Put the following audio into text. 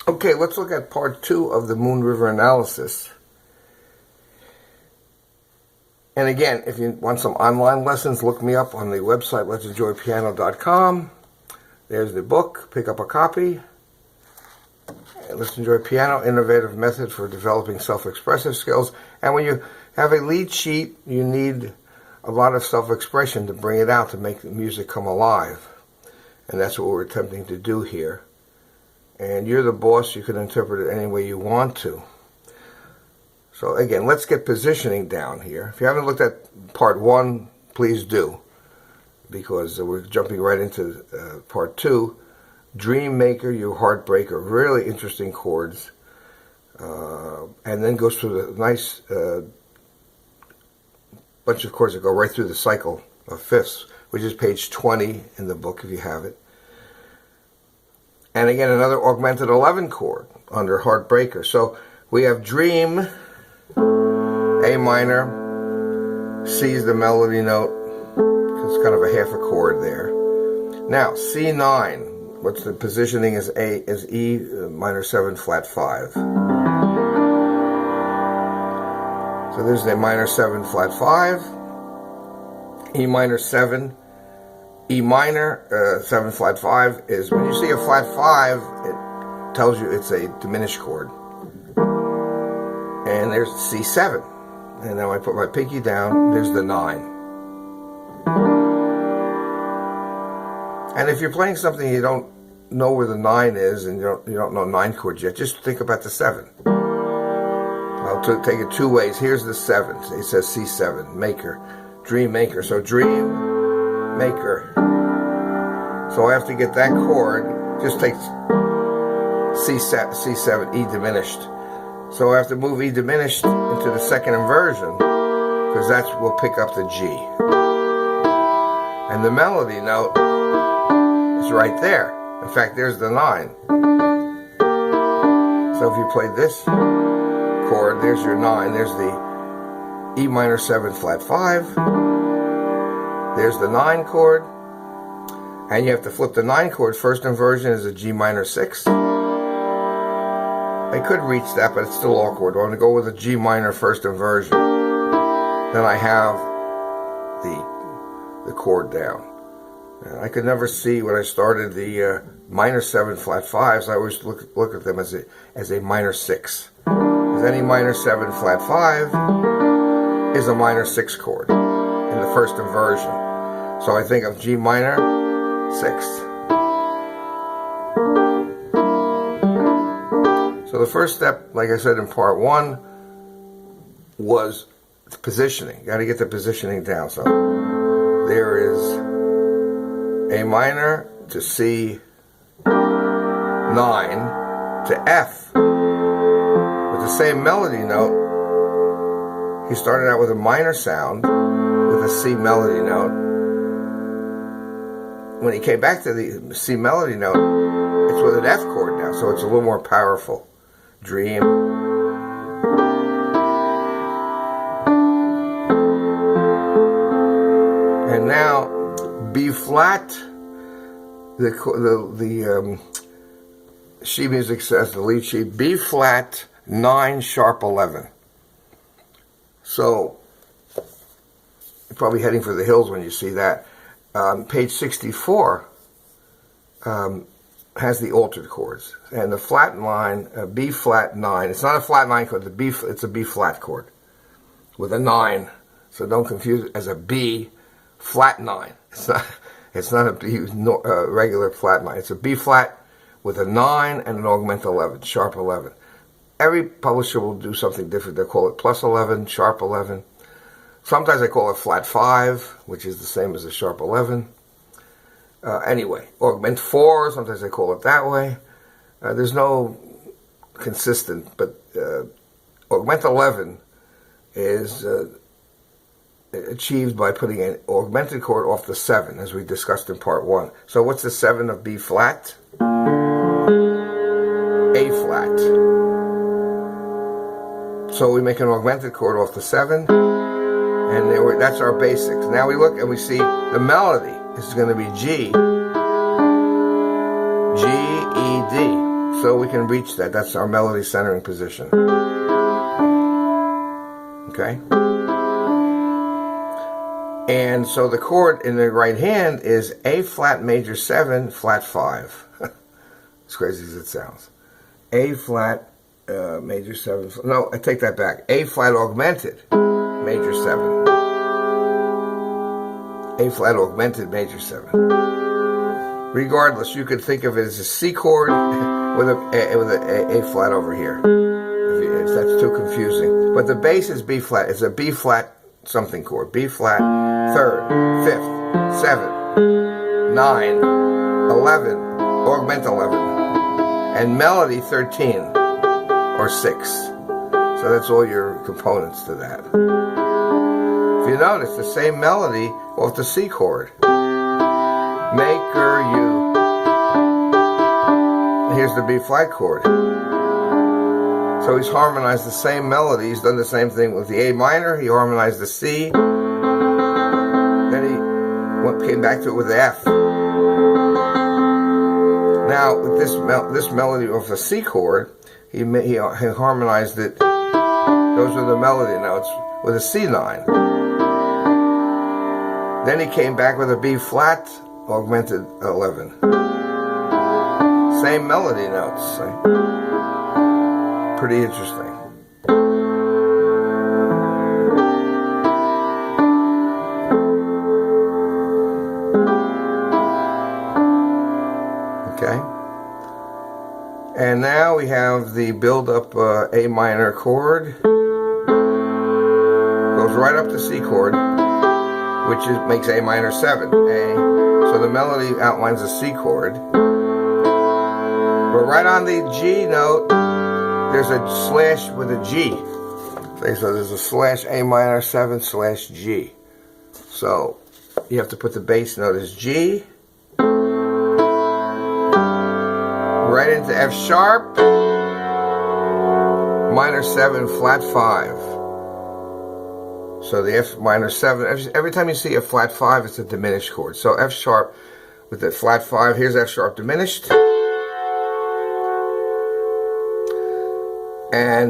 Okay, let's look at part 2 of the Moon River analysis. And again, if you want some online lessons, look me up on the website, let'senjoypiano.com. There's the book. Pick up a copy. Let's Enjoy Piano, innovative method for developing self-expressive skills. And when you have a lead sheet, you need a lot of self-expression to bring it out, to make the music come alive. And that's what we're attempting to do here. And you're the boss. You can interpret it any way you want to. So again, let's get positioning down here. If you haven't looked at part 1, please do, because we're jumping right into part 2. Dream Maker, You Heartbreaker, really interesting chords. And then goes through the nice bunch of chords that go right through the cycle of fifths, which is page 20 in the book if you have it. And again, another augmented 11 chord under Heartbreaker. So we have Dream, A minor, C is the melody note. It's kind of a half a chord there. Now, C9. What's the positioning is E minor 7 flat 5. So there's the minor 7 flat 5, E minor 7, E minor 7 flat 5 is, when you see a flat 5, it tells you it's a diminished chord. And there's C7. And now I put my pinky down, there's the 9. And if you're playing something you don't know where the 9 is, and you don't know 9 chords yet, just think about the 7. I'll take it 2 ways. Here's the 7. It says C7, Maker, Dream Maker. So Dream Maker. So I have to get that chord. Just take C7, E diminished. So I have to move E diminished into the second inversion, because that will pick up the G. And the melody note is right there. In fact, there's the 9. So if you play this chord, there's your 9. There's the E minor 7 flat 5. There's the 9 chord. And you have to flip the 9 chord. First inversion is a G minor 6. I could reach that, but it's still awkward. I'm going to go with a G minor first inversion. Then I have the chord down. And I could never see when I started the minor 7 flat 5s. I always look at them as a minor 6. Because any minor 7 flat 5 is a minor 6 chord in the first inversion. So I think of G minor 6. So the first step, like I said in part 1, was positioning. You got to get the positioning down. So there is A minor to C9 to F with the same melody note. He started out with a minor sound with a C melody note. When he came back to the C melody note, it's with an F chord now, so it's a little more powerful. Dream. And now B flat, the sheet music says, the lead sheet, B flat 9 sharp 11. So you're probably heading for the hills when you see that. Page 64 has the altered chords, and the flat 9, B flat 9. It's not a flat 9 chord. It's a B flat chord with a 9. So don't confuse it as a B flat 9. It's not a B regular flat 9. It's a B flat with a 9 and an augment 11, sharp 11. Every publisher will do something different. They'll call it plus 11, sharp 11. Sometimes I call it flat 5, which is the same as a sharp 11. Anyway, augment 4, sometimes I call it that way. There's no consistent, but augment 11 is achieved by putting an augmented chord off the 7, as we discussed in part 1. So what's the 7 of B flat? A flat. So we make an augmented chord off the 7, and that's our basics. Now we look and we see the melody is going to be G, G, E, D. so we can reach that. That's our melody centering position. Okay? And so the chord in the right hand is A flat major 7, flat 5. As crazy as it sounds. A flat major 7. No, I take that back. A flat augmented major 7. A flat augmented major 7. Regardless, you could think of it as a C chord with a flat over here. If that's too confusing. But the bass is B flat. It's a B flat something chord. B flat, 3rd, 5th, 7, 9, 11, augment 11. And melody 13 or 6. So that's all your components to that. If you notice, the same melody off the C chord. Maker you. Here's the B flat chord. So he's harmonized the same melody. He's done the same thing with the A minor. He harmonized the C. Then he came back to it with the F. Now with this melody of the C chord, he harmonized it. Those are the melody notes with a C9. Then he came back with a B flat augmented 11. Same melody notes. Pretty interesting. Okay. And now we have the build-up A minor chord. Goes right up to C chord, which makes A minor 7. So the melody outlines a C chord. But right on the G note, there's a slash with a G. So there's a slash A minor 7 slash G. So you have to put the bass note as G. Right into F sharp. Minor 7 flat 5. So the F minor 7, every time you see a flat 5, it's a diminished chord. So F sharp with the flat 5, here's F sharp diminished. And